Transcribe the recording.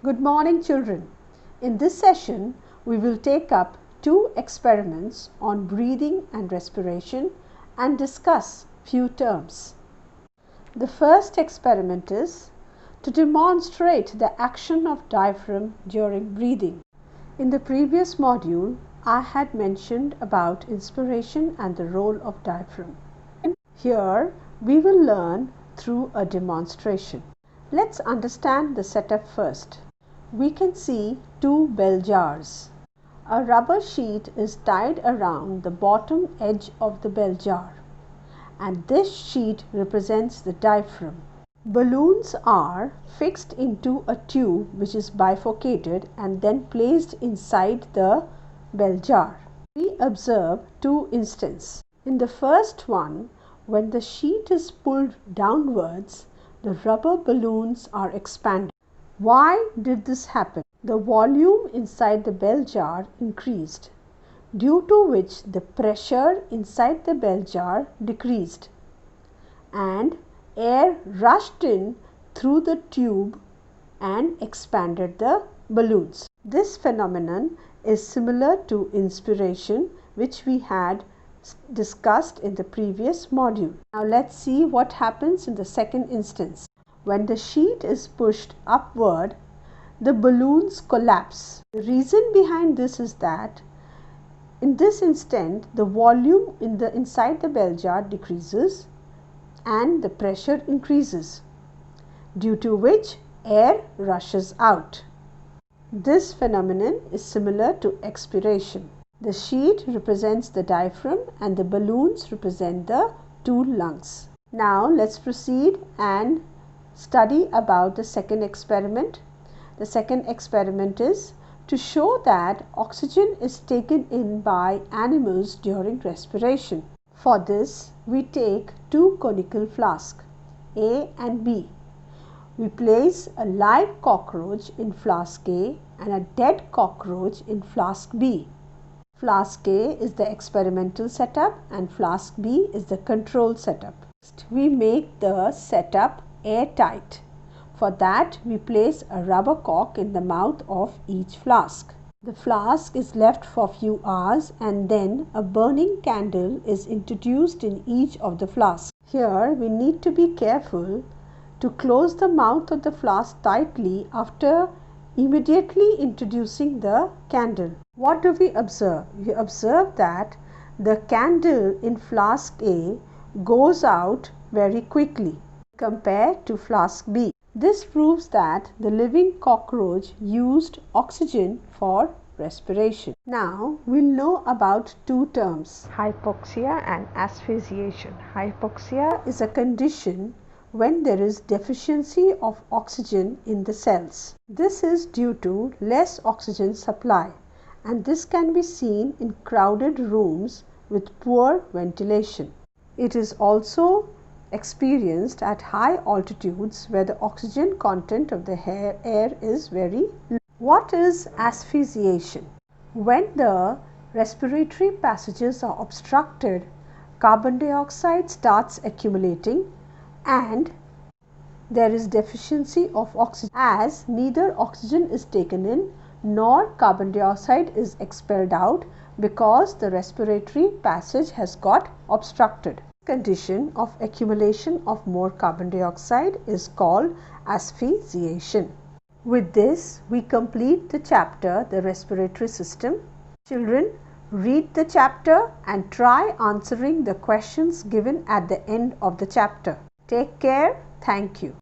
Good morning, children. In this session, we will take up two experiments on breathing and respiration and discuss few terms. The first experiment is to demonstrate the action of diaphragm during breathing. In the previous module, I had mentioned about inspiration and the role of diaphragm. Here, we will learn through a demonstration. Let's understand the setup first. We can see two bell jars. A rubber sheet is tied around the bottom edge of the bell jar, and this sheet represents the diaphragm. Balloons are fixed into a tube which is bifurcated and then placed inside the bell jar. We observe two instances. In the first one, when the sheet is pulled downwards, the rubber balloons are expanded. Why did this happen? The volume inside the bell jar increased, due to which the pressure inside the bell jar decreased, and air rushed in through the tube and expanded the balloons. This phenomenon is similar to inspiration, which we had discussed in the previous module. Now let's see what happens in the second instance. When the sheet is pushed upward, the balloons collapse. The reason behind this is that in this instant the volume inside the bell jar decreases and the pressure increases, due to which air rushes out. This phenomenon is similar to expiration. The sheet represents the diaphragm and the balloons represent the two lungs. Now let's proceed and study about the second experiment. The second experiment is to show that oxygen is taken in by animals during respiration. For this, we take two conical flasks, A and B. We place a live cockroach in flask A and a dead cockroach in flask B. Flask A is the experimental setup and flask B is the control setup. Next, we make the setup airtight. For that, we place a rubber cork in the mouth of each flask. The flask is left for few hours and then a burning candle is introduced in each of the flasks. Here, we need to be careful to close the mouth of the flask tightly after immediately introducing the candle. What do we observe? We observe that the candle in flask A goes out very quickly compared to flask B. This proves that the living cockroach used oxygen for respiration. Now we'll know about two terms, hypoxia and asphyxiation. Hypoxia is a condition when there is deficiency of oxygen in the cells. This is due to less oxygen supply, and this can be seen in crowded rooms with poor ventilation. It is also experienced at high altitudes where the oxygen content of the air is very low. What is asphyxiation? When the respiratory passages are obstructed, carbon dioxide starts accumulating and there is deficiency of oxygen, as neither oxygen is taken in nor carbon dioxide is expelled out because the respiratory passage has got obstructed. Condition of accumulation of more carbon dioxide is called asphyxiation. With this, we complete the chapter, the respiratory system. Children, read the chapter and try answering the questions given at the end of the chapter. Take care. Thank you.